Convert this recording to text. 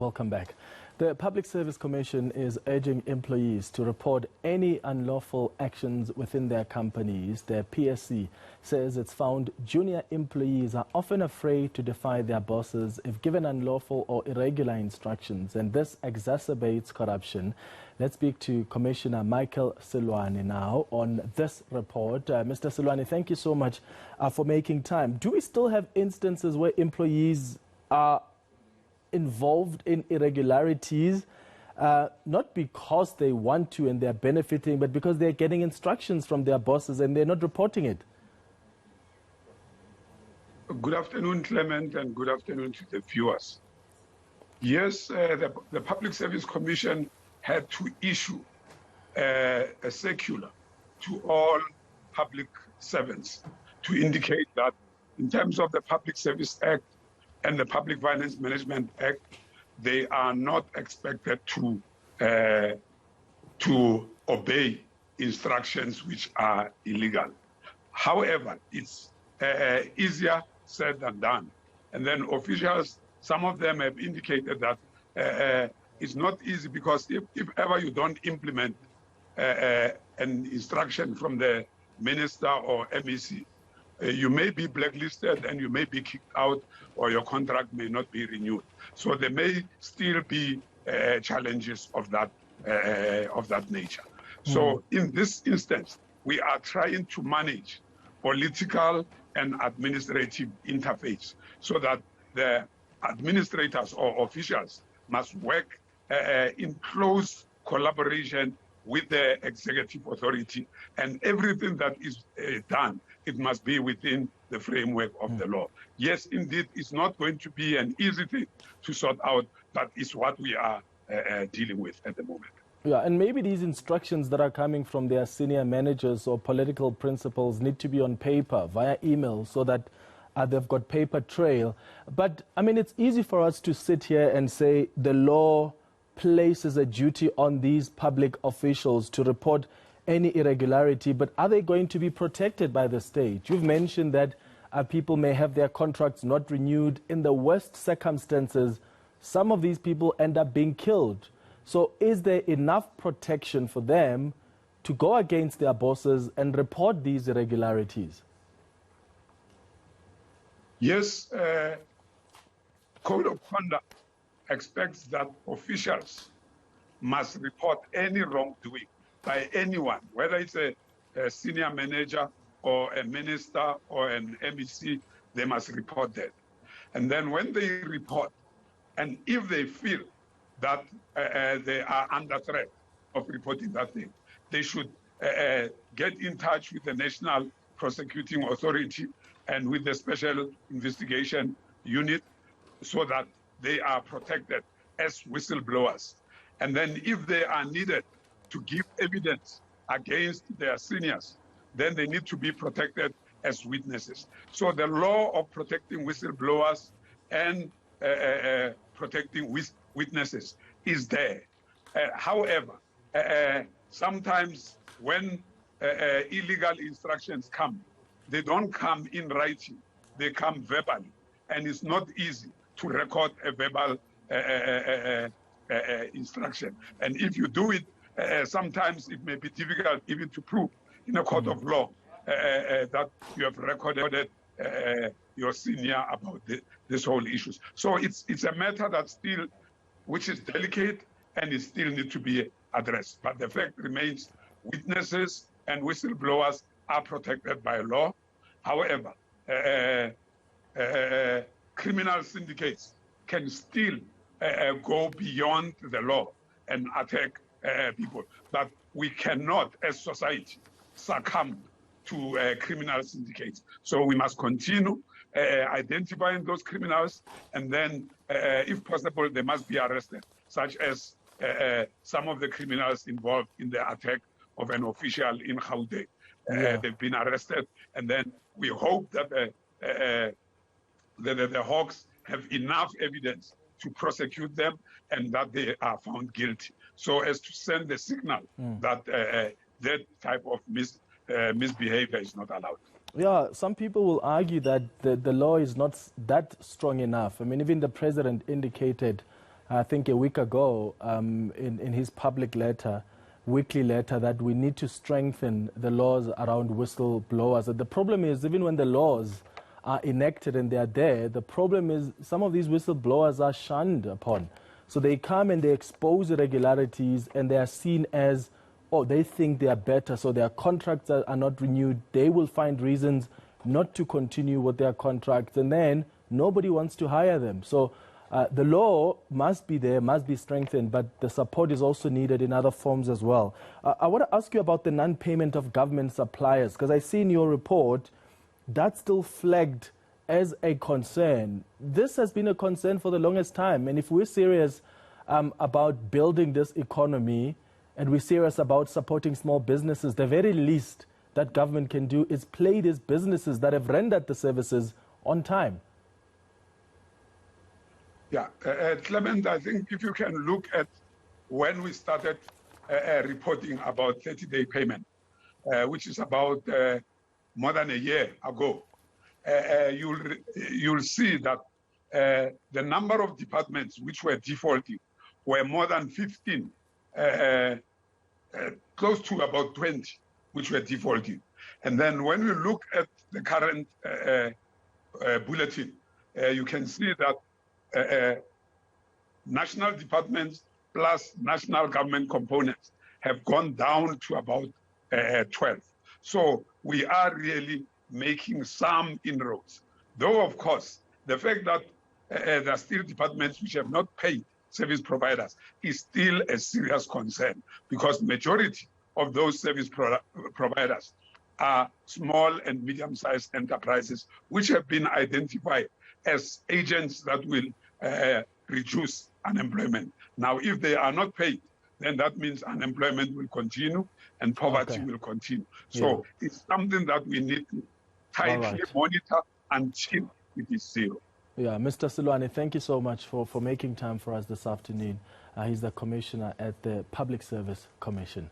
Welcome back. The Public Service Commission is urging employees to report any unlawful actions within their companies. The PSC says it's found junior employees are often afraid to defy their bosses if given unlawful or irregular instructions, and this exacerbates corruption. Let's speak to Commissioner Michael Seloane now on this report. Mr. Seloane, thank you so much for making time. Do we still have instances where employees are involved in irregularities, not because they want to and they're benefiting, but because they're getting instructions from their bosses and they're not reporting it? Good afternoon, Clement, and good afternoon to the viewers. Yes, the Public Service Commission had to issue a circular to all public servants to indicate that in terms of the Public Service Act and the Public Violence Management Act, they are not expected to obey instructions which are illegal. However, it's easier said than done. And then officials, some of them have indicated that it's not easy because if ever you don't implement an instruction from the minister or MEC, you may be blacklisted and you may be kicked out, or your contract may not be renewed. So there may still be challenges of that nature. So in this instance, we are trying to manage political and administrative interface so that the administrators or officials must work in close collaboration with the executive authority, and everything that is done, it must be within the framework of the law. Yes, indeed, it's not going to be an easy thing to sort out, but it's what we are dealing with at the moment. Yeah, and maybe these instructions that are coming from their senior managers or political principals need to be on paper via email so that they've got paper trail. But, I mean, it's easy for us to sit here and say the law places a duty on these public officials to report any irregularity, but are they going to be protected by the state? You've mentioned that people may have their contracts not renewed. In the worst circumstances, some of these people end up being killed. So is there enough protection for them to go against their bosses and report these irregularities? Yes, Code of Conduct expects that officials must report any wrongdoing by anyone, whether it's a senior manager or a minister or an MEC, they must report that. And then when they report, and if they feel that they are under threat of reporting that thing, they should get in touch with the National Prosecuting Authority and with the Special Investigation Unit so that they are protected as whistleblowers. And then if they are needed to give evidence against their seniors, then they need to be protected as witnesses. So the law of protecting whistleblowers and protecting witnesses is there. However, sometimes when illegal instructions come, they don't come in writing, they come verbally, and it's not easy to record a verbal instruction. And if you do it, sometimes it may be difficult even to prove in a court of law that you have recorded your senior about this whole issues. So it's a matter that still, which is delicate and it still needs to be addressed. But the fact remains, witnesses and whistleblowers are protected by law. However, criminal syndicates can still go beyond the law and attack people. But we cannot, as society, succumb to criminal syndicates. So we must continue identifying those criminals, and then, if possible, they must be arrested, such as some of the criminals involved in the attack of an official in Gauteng. They've been arrested, and then we hope that the Hawks have enough evidence to prosecute them and that they are found guilty, so as to send the signal that that type of misbehavior is not allowed. Yeah, some people will argue that the law is not that strong enough. I mean, even the president indicated I think a week ago, in his public letter, weekly letter, that we need to strengthen the laws around whistleblowers. And the problem is, even when the laws are enacted and they are there, the problem is some of these whistleblowers are shunned upon. So they come and they expose irregularities, and they are seen as, oh, they think they are better, so their contracts are not renewed. They will find reasons not to continue with their contracts, and then nobody wants to hire them. So the law must be there, must be strengthened, but the support is also needed in other forms as well. I want to ask you about the non-payment of government suppliers, because I see in your report that's still flagged as a concern. This has been a concern for the longest time, and if we're serious about building this economy and we're serious about supporting small businesses, the very least that government can do is play these businesses that have rendered the services on time. Yeah, Clement, I think if you can look at when we started reporting about 30-day payment, which is about more than a year ago, you'll see that the number of departments which were defaulting were more than 15, close to about 20, which were defaulting. And then when we look at the current bulletin, you can see that national departments plus national government components have gone down to about 12. So we are really making some inroads. Though, of course, the fact that there are still departments which have not paid service providers is still a serious concern, because majority of those service providers are small and medium-sized enterprises which have been identified as agents that will reduce unemployment. Now, if they are not paid, then that means unemployment will continue and poverty will continue. So it's something that we need to tightly monitor until it is zero. Yeah, Mr. Seloane, thank you so much for making time for us this afternoon. He's the commissioner at the Public Service Commission.